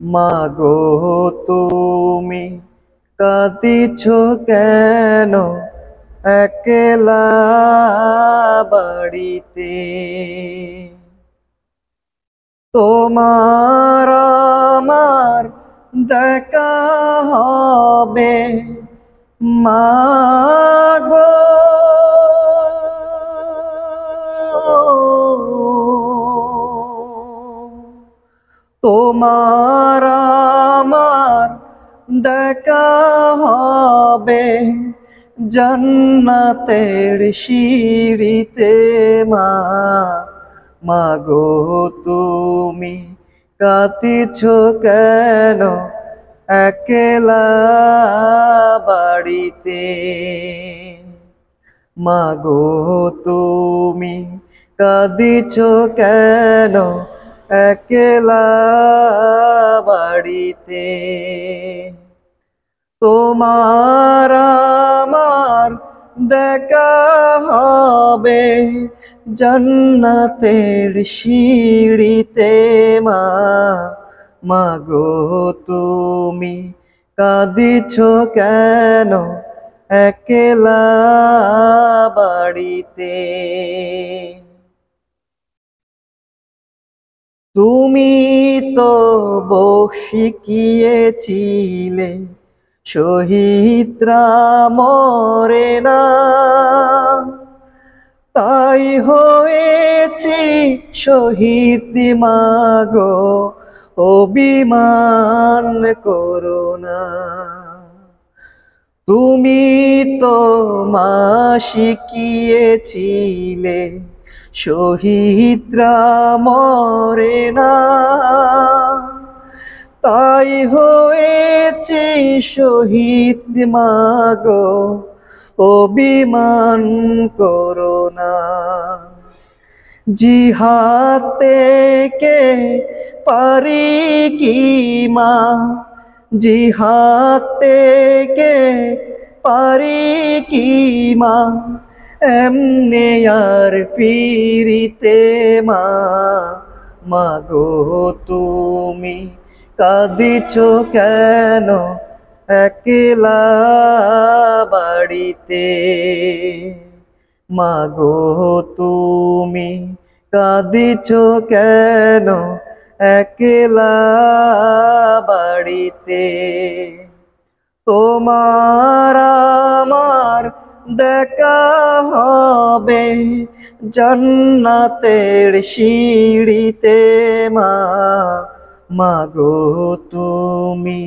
মাগো তুমি কাঁদিছ কেন একলা বাড়িতে? তোমার আমার দেখা হবে মাগো, তোমার আমার দেখা হবে জান্নাতের সিঁড়িতে। মাগো তুমি কাঁদিছ কেন একলা বাড়িতে? মাগো তুমি কাঁদিছ কেন একলা বাড়িতে? তোমার আমার দেখা হবে জান্নাতের সিঁড়িতে। মাগো তুমি কাঁদিছ কেন একলা বাড়িতে? তুমি তো শিখিয়েছিলে শহীদরা মরে না, তাই হয়েছি শহীদ। মাগো অভিমান করো না। তুমি তো শিখিয়েছিলে শহীদরা মরে না, তাই হয়েছে শহীদ। মাগো অভিমান করো না। জিহাদ থেকে পারি কি মা, জিহাদ থেকে পারি কি মা এমনে আর ফিরিতে? মাগো তুমি কাঁদিছ কেন একলা বাড়িতে? মাগো তুমি কাঁদিছ কেন একলা বাড়িতে? তোমার আমার দেখা হবে জান্নাতের সিঁড়িতে। মাগো তুমি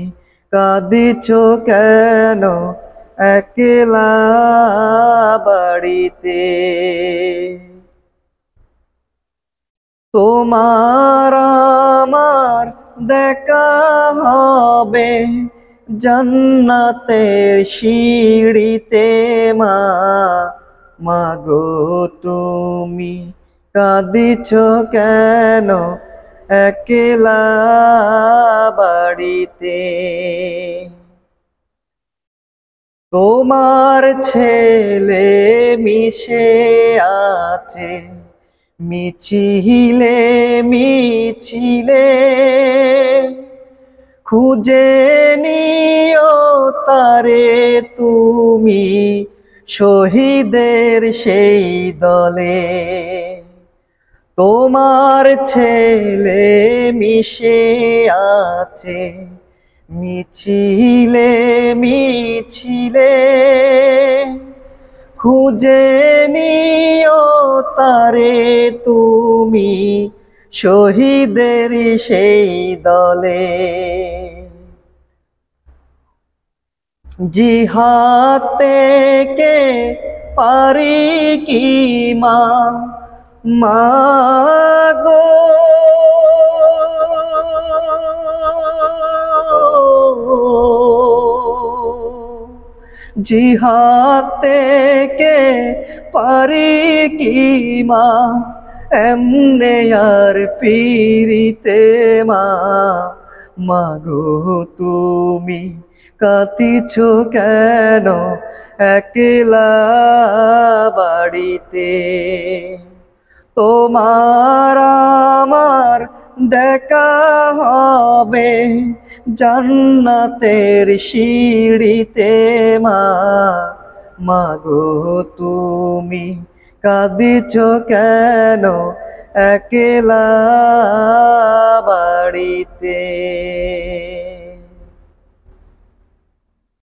কাঁদিছ কেন একলা বাড়িতে? তোমার আমার দেখা হবে জান্নাতের সিঁড়িতে। মাগো তুমি কাঁদিছ কেন একলা বাড়িতে? তোমার ছেলে মিশে আছে মিছিলে মিছিলে, খুঁজে নিও তারে তুমি শহীদের সেই দলে। তোমার ছেলে মিশে আছে মিছিলে মিছিলে, খুঁজে নিও তারে তুমি শহীদের সেই দলে। জিহাদ থেকে পারি কি মা, মাগো জিহাদ থেকে পারি কি মা এমনে আর ফিরিতে? মাগো তুমি কাঁদিছ কেন একলা বাড়িতে? তোমার আমার দেখা হবে জান্নাতের সিঁড়িতে মা। মাগো তুমি কাঁদিছ কেন একলা বাড়িতে?